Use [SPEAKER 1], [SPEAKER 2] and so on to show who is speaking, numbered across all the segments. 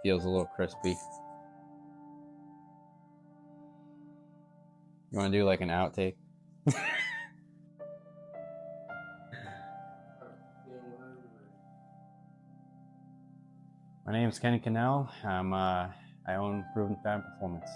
[SPEAKER 1] feels a little crispy. You want to do like an outtake? My name is Kenny Cannell. I own Proven Fab Performance.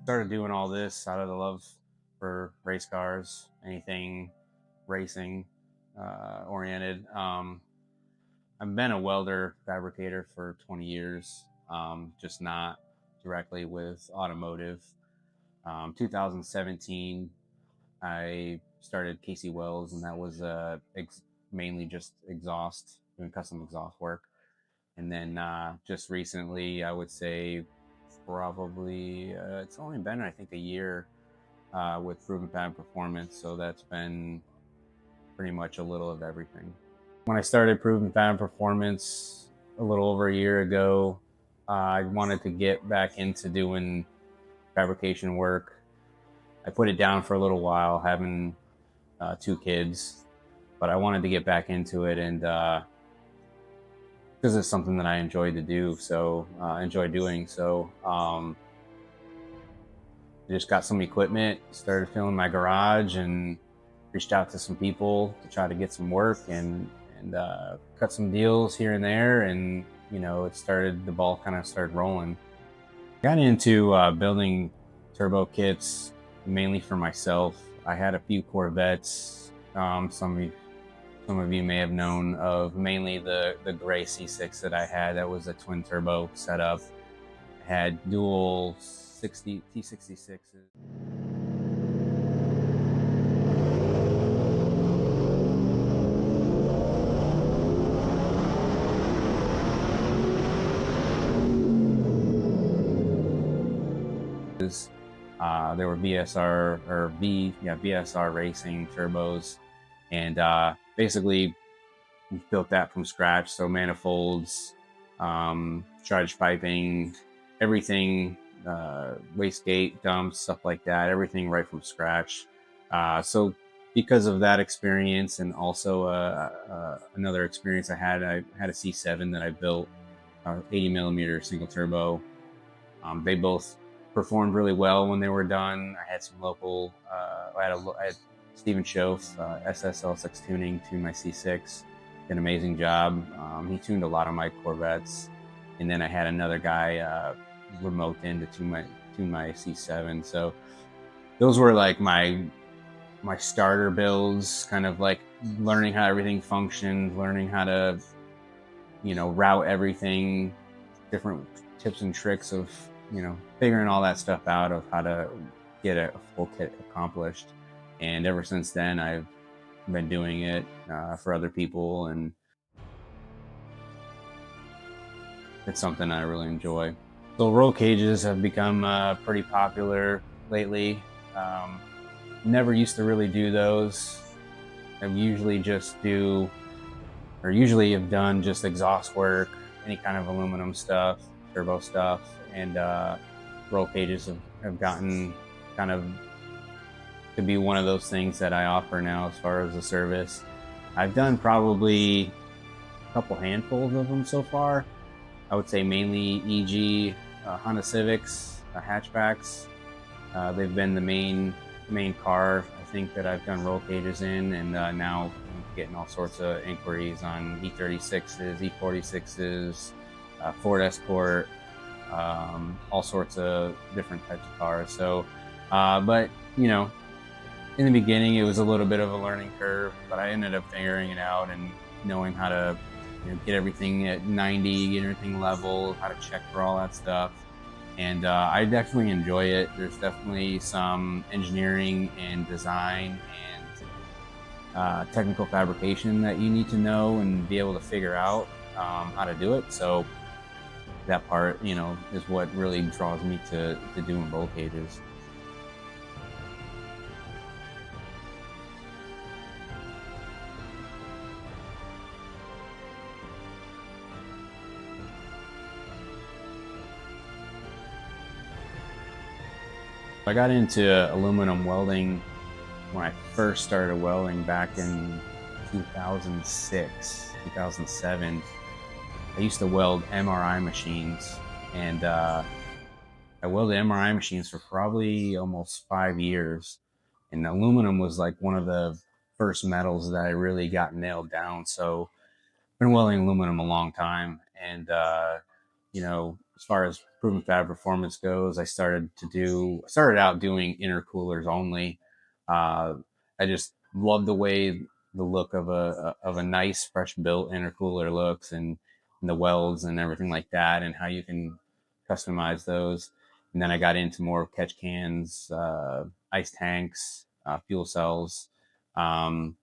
[SPEAKER 1] Started doing all this out of the love for race cars, anything racing oriented. I've been a welder fabricator for 20 years, just not directly with automotive. 2017, I started Casey Wells, and that was mainly just exhaust, doing custom exhaust work. And then just recently, I would say probably it's only been, I think, a year with Proven Fab Performance. So that's been pretty much a little of everything. When I started Proven Fab Performance a little over a year ago, I wanted to get back into doing fabrication work. I put it down for a little while, having 2 kids, but I wanted to get back into it, and because it's something that I enjoy to do, so enjoy doing. So I just got some equipment, started filling my garage, and reached out to some people to try to get some work and cut some deals here and there, and the ball kind of started rolling. Got into building turbo kits mainly for myself. I had a few Corvettes. Some of you may have known of, mainly the gray C6 that I had. That was a twin turbo setup. I had dual T66s. There were VSR racing turbos, and basically we built that from scratch. So manifolds, charge piping, everything, wastegate dumps, stuff like that, everything right from scratch. So because of that experience, and also another experience I had a C7 that I built, 80 millimeter single turbo. They both performed really well when they were done. I had some local, I had Stephen Schoaf, SSL6 tuning to my C6, did an amazing job. He tuned a lot of my Corvettes, and then I had another guy remote in to tune my C7. So those were like my starter builds, kind of like learning how everything functioned, learning how to route everything, different tips and tricks of figuring all that stuff out, of how to get a full kit accomplished. And ever since then, I've been doing it for other people, and it's something I really enjoy. So roll cages have become pretty popular lately. Never used to really do those. I usually have done just exhaust work, any kind of aluminum stuff, turbo stuff, and roll cages have gotten kind of to be one of those things that I offer now as far as a service. I've done probably a couple handfuls of them so far. I would say mainly EG, Honda Civics, hatchbacks. They've been the main car, I think, that I've done roll cages in, and now I'm getting all sorts of inquiries on E36s, E46s, Ford Escort, all sorts of different types of cars. So, but in the beginning, it was a little bit of a learning curve, but I ended up figuring it out and knowing how to get everything at 90, get everything level, how to check for all that stuff. And I definitely enjoy it. There's definitely some engineering and design and technical fabrication that you need to know and be able to figure out how to do it. So that part, is what really draws me to doing roll cages. I got into aluminum welding when I first started welding back in 2006, 2007. I used to weld MRI machines, and I welded MRI machines for probably almost 5 years. And aluminum was like one of the first metals that I really got nailed down. So I've been welding aluminum a long time. And, as far as proven fab performance goes, I started out doing intercoolers only. I just love the way the look of a nice fresh built intercooler looks, and the welds and everything like that, and how you can customize those. And then I got into more catch cans, ice tanks, fuel cells. Um,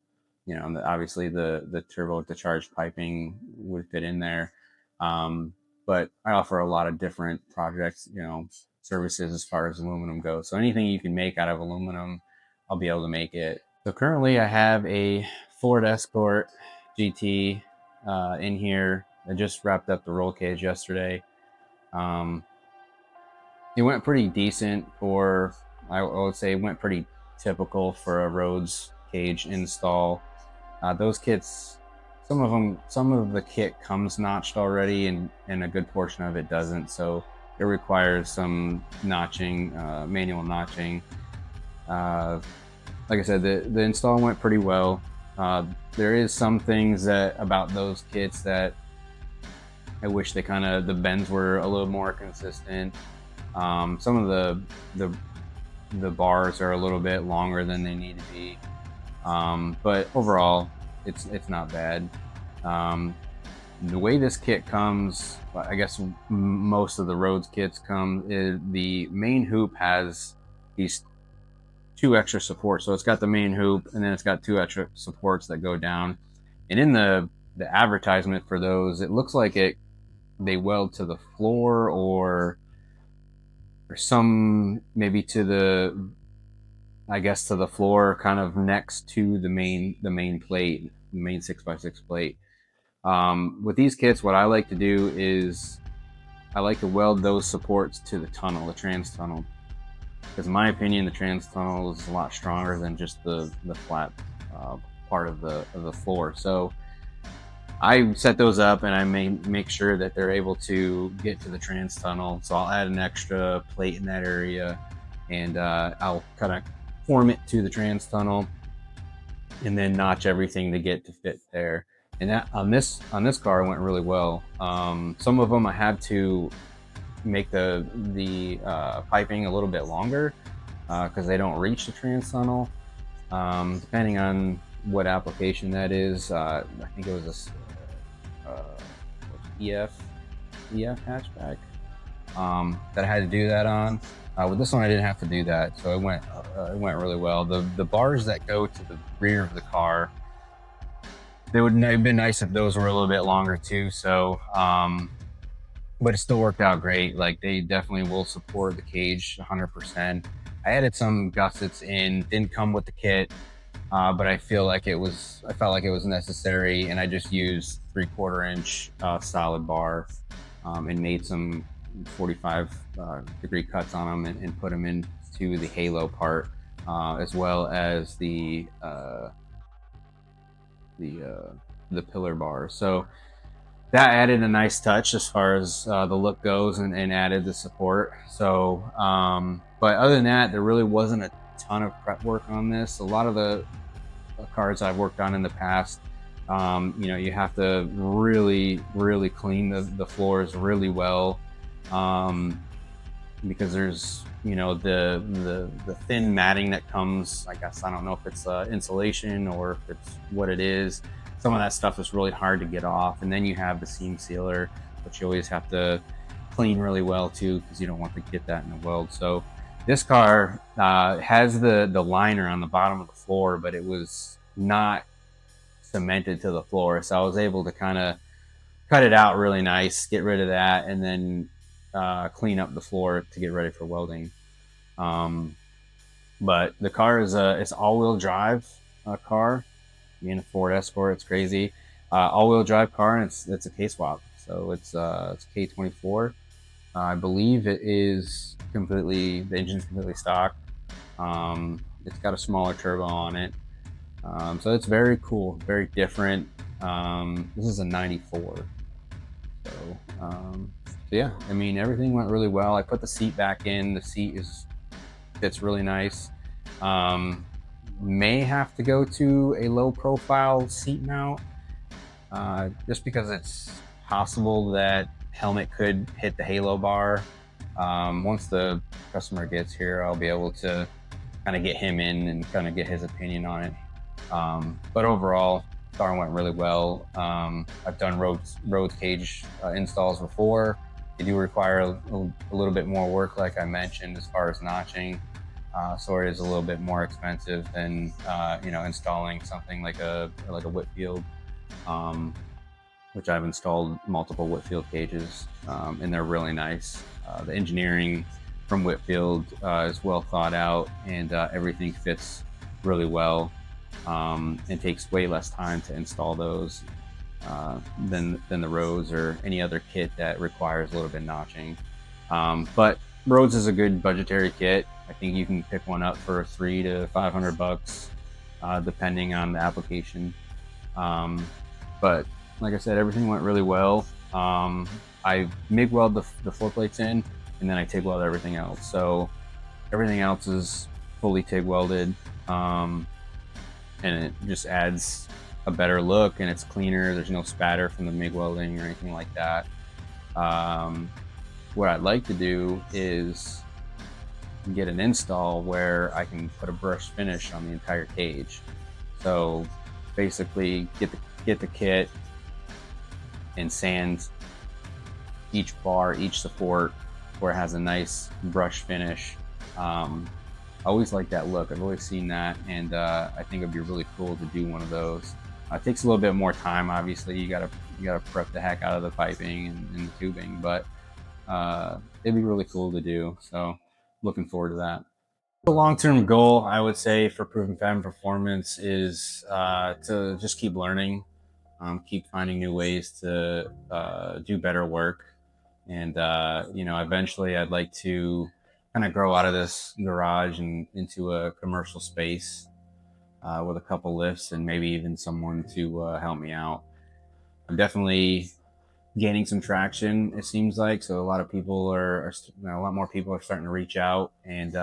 [SPEAKER 1] obviously the turbo to charge piping would fit in there. Um, but I offer a lot of different projects, services as far as aluminum goes. So anything you can make out of aluminum, I'll be able to make it. So currently I have a Ford Escort GT in here. I just wrapped up the roll cage yesterday. It went pretty decent I would say it went pretty typical for a Rhodes cage install. Those kits, some of the kit comes notched already, and a good portion of it doesn't. So it requires some notching, manual notching. Like I said, the install went pretty well. There is some things about those kits that I wish the bends were a little more consistent. Some of the bars are a little bit longer than they need to be, but overall, it's not bad. The way this kit comes, I guess most of the Rhodes kits come, is the main hoop has these two extra supports. So it's got the main hoop, and then it's got two extra supports that go down. And in the advertisement for those, it looks like they weld to the floor or some maybe to the floor, kind of next to the main plate, the main 6x6 plate. With these kits, what I like to do is I like to weld those supports to the trans tunnel, because in my opinion, the trans tunnel is a lot stronger than just the flat part of the floor. So I set those up, and I make sure that they're able to get to the trans tunnel. So I'll add an extra plate in that area, and I'll kind of form it to the trans tunnel, and then notch everything to get to fit there. And that on this car went really well. Some of them I had to make the piping a little bit longer because they don't reach the trans tunnel. Depending on what application that is, I think it was EF hatchback that I had to do that on. With this one, I didn't have to do that, so it went really well. The bars that go to the rear of the car, they would have been nice if those were a little bit longer too. So, but it still worked out great. Like, they definitely will support the cage 100%. I added some gussets in, didn't come with the kit, but I felt like it was necessary, and I just used 3/4 inch solid bar and made some 45 degree cuts on them and put them into the halo part, as well as the pillar bar. So that added a nice touch as far as the look goes, and added the support. So, but other than that, there really wasn't a ton of prep work on this. A lot of the cars I've worked on in the past, you have to really, really clean the floors really well, because there's, the thin matting that comes. I guess I don't know if it's insulation or if it's what it is. Some of that stuff is really hard to get off, and then you have the seam sealer, which you always have to clean really well too, because you don't want to get that in the weld. So this car has the liner on the bottom of the floor, but it was not cemented to the floor, so I was able to kind of cut it out really nice, get rid of that, and then clean up the floor to get ready for welding. Um, but the car is it's all-wheel drive car. Being a Ford Escort, it's crazy. All-wheel drive car, and it's a K swap. So it's K24. I believe it is completely, the engine's completely stock. It's got a smaller turbo on it. So it's very cool, very different. This is a 94. So, so yeah, I mean, everything went really well. I put the seat back in. The seat fits really nice. May have to go to a low profile seat mount, just because it's possible that helmet could hit the halo bar. Once the customer gets here, I'll be able to kind of get him in and kind of get his opinion on it. But overall, car went really well. I've done Rhodes cage installs before. They do require a little bit more work, like I mentioned, as far as notching. So it is a little bit more expensive than installing something like a Whitfield, which I've installed multiple Whitfield cages, and they're really nice. The engineering from Whitfield is well thought out, and everything fits really well. It takes way less time to install those than the Rhodes or any other kit that requires a little bit of notching. But Rhodes is a good budgetary kit. I think you can pick one up for $300 to $500, depending on the application. But like I said, everything went really well. I MIG weld the floor plates in, and then I TIG weld everything else. So everything else is fully TIG welded, and it just adds a better look, and it's cleaner. There's no spatter from the MIG welding or anything like that. What I'd like to do is get an install where I can put a brush finish on the entire cage. So basically get the kit and sand each bar, each support, where it has a nice brush finish. I always like that look. I've always seen that, and I think it'd be really cool to do one of those. It takes a little bit more time, obviously. You gotta prep the heck out of the piping and the tubing, but it'd be really cool to do. So looking forward to that. The long-term goal, I would say, for Proven Fab Performance is to just keep learning, keep finding new ways to do better work, and eventually, I'd like to kind of grow out of this garage and into a commercial space with a couple lifts and maybe even someone to help me out. I'm definitely gaining some traction, it seems like. So a lot of people a lot more people are starting to reach out, and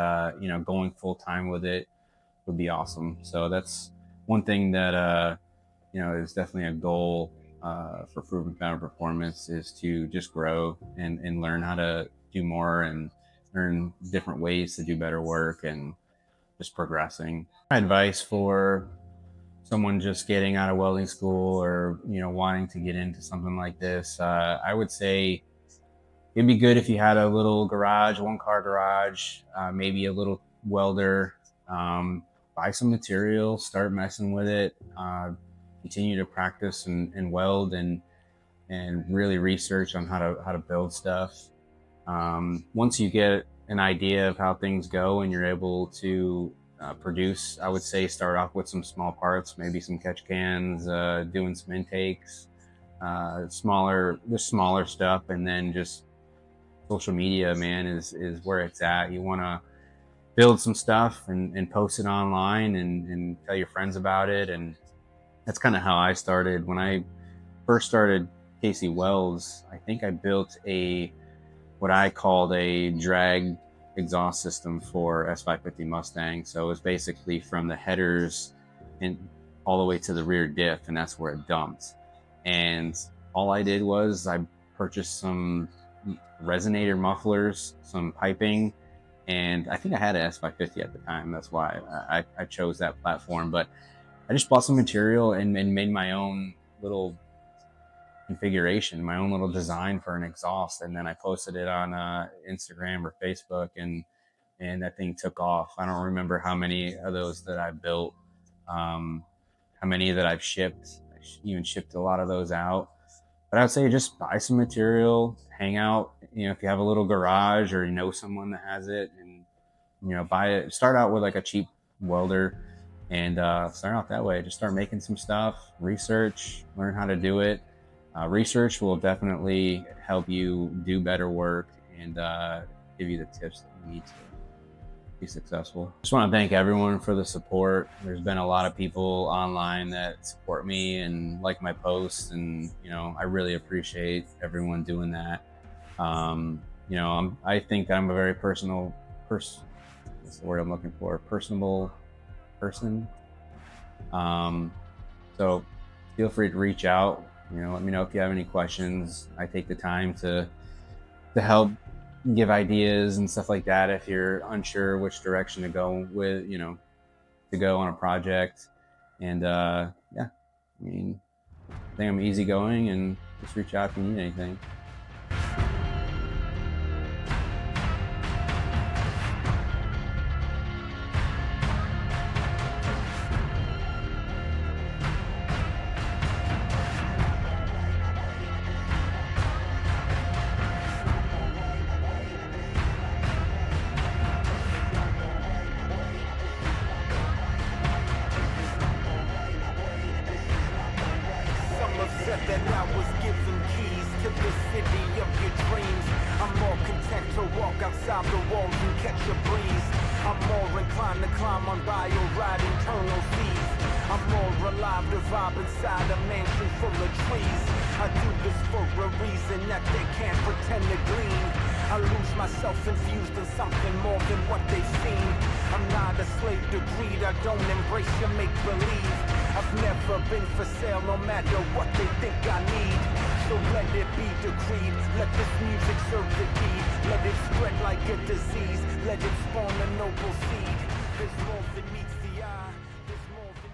[SPEAKER 1] going full time with it would be awesome. So that's one thing that is definitely a goal for Proven Fab Performance, is to just grow and learn how to do more and learn different ways to do better work and just progressing. My advice for someone just getting out of welding school, or wanting to get into something like this, I would say it'd be good if you had a little garage, one car garage, maybe a little welder. Buy some material, start messing with it, continue to practice and weld, and really research on how to build stuff. Once you get an idea of how things go and you're able to produce, I would say start off with some small parts, maybe some catch cans, doing some intakes, smaller stuff, and then just social media, man, is where it's at. You want to build some stuff and post it online and tell your friends about it. And that's kind of how I started. When I first started KC Welds, I think I built what I called a drag exhaust system for S550 Mustang. So it was basically from the headers and all the way to the rear diff, and that's where it dumped. And all I did was I purchased some resonator mufflers, some piping, and I think I had an S550 at the time. That's why I chose that platform. But I just bought some material and made my own little configuration, my own little design for an exhaust, and then I posted it on Instagram or Facebook, and that thing took off. I don't remember how many of those that I built, how many that I've shipped. I even shipped a lot of those out, But I'd say just buy some material, hang out. If you have a little garage or you know someone that has it, and buy it. Start out with like a cheap welder, and start out that way. Just start making some stuff, research, learn how to do it. Research will definitely help you do better work and give you the tips that you need to be successful. Just want to thank everyone for the support. There's been a lot of people online that support me and like my posts, and I really appreciate everyone doing that. I think that I'm a very personal person. What's the word I'm looking for? Personable person. So feel free to reach out. Let me know if you have any questions. I take the time to help give ideas and stuff like that if you're unsure which direction to go with, to go on a project. And I think I'm easygoing, and just reach out if you need anything.
[SPEAKER 2] Said that I was given keys to the city of your dreams. I'm more content to walk outside the walls and catch a breeze. I'm more inclined to climb on bio ride internal seas. I'm more alive to vibe inside a mansion full of trees. I do this for a reason that they can't pretend to glean. I lose myself infused in something more than what they've seen. I'm not a slave to greed, I don't embrace your make-believe. I've never been for sale, no matter what they think I need. So let it be decreed, let this music serve the deed. Let it spread like a disease, let it spawn a noble seed. There's more than meets the eye, there's more than